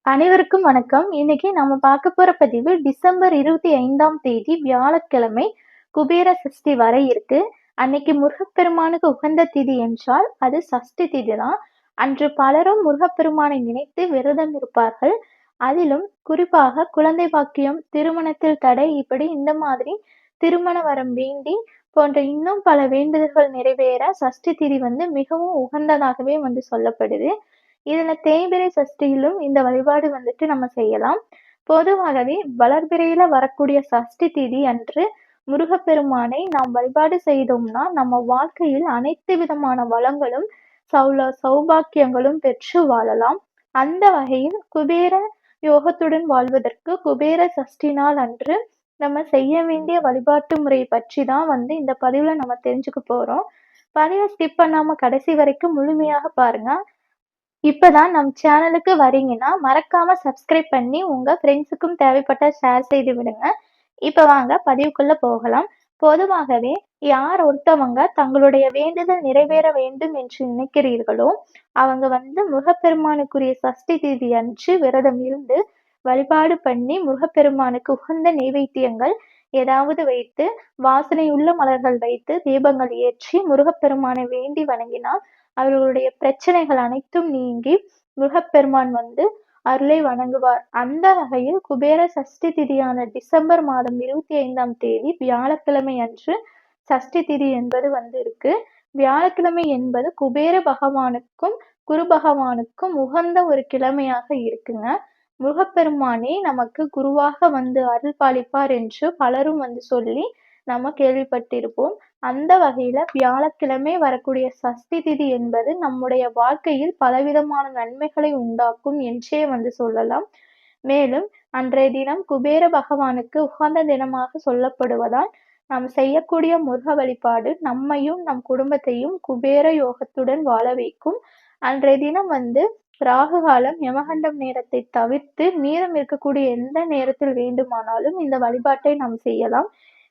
அனைவருக்கும் வணக்கம். இன்னைக்கு நம்ம பார்க்க போற பதிவு டிசம்பர் 25ஆம் தேதி வியாழக்கிழமை குபேர சஷ்டி வர இருக்கு. அன்னைக்கு முருகப்பெருமானுக்கு உகந்த திதி என்றால் அது சஷ்டி திதி தான். அன்று பலரும் முருகப்பெருமானை நினைத்து விரதம் இருப்பார்கள். அதிலும் குறிப்பாக குழந்தை பாக்கியம், திருமணத்தில் தடை, இப்படி இந்த மாதிரி திருமண வரம் வேண்டி போன்ற இன்னும் பல வேண்டுதல்கள் நிறைவேற சஷ்டி திதி மிகவும் உகந்ததாகவே சொல்லப்படுது. இதுல தேய்பிறை சஷ்டியிலும் இந்த வழிபாடு நம்ம செய்யலாம். பொதுவாகவே வளர்பிறையில வரக்கூடிய சஷ்டி திதி அன்று முருகப்பெருமானை நாம் வழிபாடு செய்தோம்னா நம்ம வாழ்க்கையில் அனைத்து விதமான வளங்களும் சௌபாக்கியங்களும் பெற்று வாழலாம். அந்த வகையில் குபேர யோகத்துடன் வாழ்வதற்கு குபேர சஷ்டி நாள் அன்று நம்ம செய்ய வேண்டிய வழிபாட்டு முறை பற்றி தான் இந்த பதிவுல நம்ம தெரிஞ்சுக்க போறோம். பதிவை ஸ்கிப் பண்ணாம கடைசி வரைக்கும் முழுமையாக பாருங்க. இப்பதான் நம் சேனலுக்கு வரீங்கன்னா மறக்காம சப்ஸ்கிரைப் பண்ணி உங்க ஃப்ரெண்ட்ஸுக்கும் தேவைப்பட்ட ஷேர் செய்து விடுங்க. இப்ப வாங்க பதிவுக்குள்ள போகலாம். பொதுவாகவே யார் ஒருத்தவங்க தங்களுடைய வேண்டுதல் நிறைவேற வேண்டும் என்று நினைக்கிறீர்களோ அவங்க முருகப்பெருமானுக்குரிய சஷ்டி திதி அன்று விரதம் இருந்து வழிபாடு பண்ணி முருகப்பெருமானுக்கு உகந்த நைவேத்தியங்கள் ஏதாவது வைத்து வாசனையுள்ள மலர்கள் வைத்து தீபங்கள் ஏற்றி முருகப்பெருமானை வேண்டி வணங்கினால் அவர்களுடைய பிரச்சனைகள் அனைத்தும் நீங்கி முருகப்பெருமான் அருளை வணங்குவார். அந்த வகையில் குபேர சஷ்டி திதியான டிசம்பர் மாதம் 25ஆம் தேதி வியாழக்கிழமை அன்று சஷ்டி திதி என்பது இருக்கு. வியாழக்கிழமை என்பது குபேர பகவானுக்கும் குரு பகவானுக்கும் உகந்த ஒரு கிழமையாக இருக்குங்க. முருகப்பெருமானே நமக்கு குருவாக அருள் பாலிப்பார் என்று பலரும் சொல்லி நம்ம கேள்விப்பட்டிருப்போம். அந்த வகையில வியாழக்கிழமை வரக்கூடிய சஷ்டி திதி என்பது நம்முடைய வாழ்க்கையில் பலவிதமான நன்மைகளை உண்டாக்கும் என்றே சொல்லலாம். மேலும் அன்றைய தினம் குபேர பகவானுக்கு உகந்த தினமாக சொல்லப்படுவதால் நாம் செய்யக்கூடிய முருக வழிபாடு நம்மையும் நம் குடும்பத்தையும் குபேர யோகத்துடன் வாழ வைக்கும். அன்றைய தினம் ராகு காலம், யமகண்டம் நேரத்தை தவிர்த்து மீதம் இருக்கக்கூடிய எந்த நேரத்தில் வேண்டுமானாலும் இந்த வழிபாட்டை நாம் செய்யலாம்.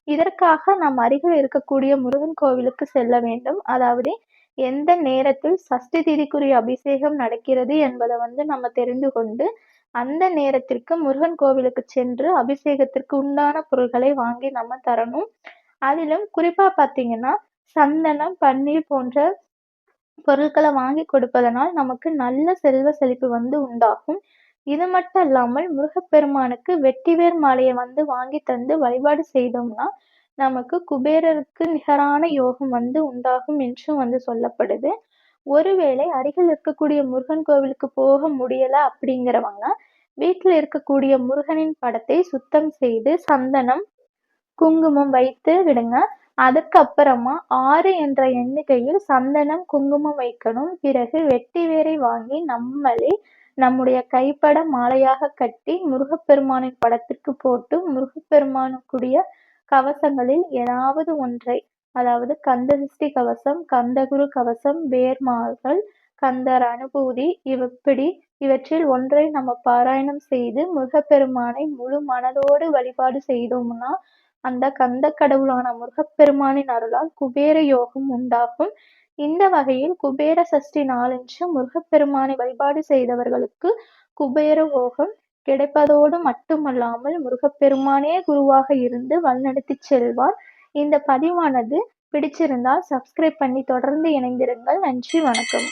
இதற்காக நாம் அருகில் இருக்கக்கூடிய முருகன் கோவிலுக்கு செல்ல வேண்டும். அதாவது எந்த நேரத்தில் சஷ்டி திதிக்குரிய அபிஷேகம் நடக்கிறது என்பதை நம்ம தெரிந்து கொண்டு அந்த நேரத்திற்கு முருகன் கோவிலுக்கு சென்று அபிஷேகத்திற்கு உண்டான பொருட்களை வாங்கி நம்ம தரணும். அதிலும் குறிப்பா பார்த்தீங்கன்னா சந்தனம், பன்னீர் போன்ற பொருட்களை வாங்கி கொடுப்பதனால் நமக்கு நல்ல செல்வ செழிப்பு உண்டாகும். இது மட்டும் இல்லாமல் முருகப்பெருமானுக்கு வெட்டிவேர் மாலையை வாங்கி தந்து வழிபாடு செய்தோம்னா நமக்கு குபேரருக்கு நிகரான யோகம் உண்டாகும் என்றும் சொல்லப்படுது. ஒருவேளை அருகில் இருக்கக்கூடிய முருகன் கோவிலுக்கு போக முடியல அப்படிங்கிறவங்க வீட்டில் இருக்கக்கூடிய முருகனின் படத்தை சுத்தம் செய்து சந்தனம், குங்குமம் வைத்து விடுங்க. அதுக்கப்புறமா 6 என்ற எண்ணிக்கையில் சந்தனம், குங்குமம் வைக்கணும். பிறகு வெட்டி வேரை வாங்கி நம்மளே நம்முடைய கைப்பட மாலையாக கட்டி முருகப்பெருமானின் படத்திற்கு போட்டு முருகப்பெருமானுக்குரிய கவசங்களில் ஏதாவது ஒன்றை, அதாவது கந்த சஷ்டி கவசம், கந்தகுரு கவசம், வேர்மார்கள், கந்தர் அனுபூதி, இவற்றில் ஒன்றை நம்ம பாராயணம் செய்து முருகப்பெருமானை முழு மனதோடு வழிபாடு செய்தோம்னா அந்த கந்த கடவுளான முருகப்பெருமானின் அருளால் குபேர யோகம் உண்டாகும். இந்த வகையில் குபேர சஷ்டி நாளன்று முருகப்பெருமானை வழிபாடு செய்தவர்களுக்கு குபேர யோகம் கிடைப்பதோடு மட்டுமல்லாமல் முருகப்பெருமானே குருவாக இருந்து வழிநடத்தி செல்வார். இந்த பதிவானது பிடிச்சிருந்தால் சப்ஸ்கிரைப் பண்ணி தொடர்ந்து இணைந்திருங்கள். நன்றி, வணக்கம்.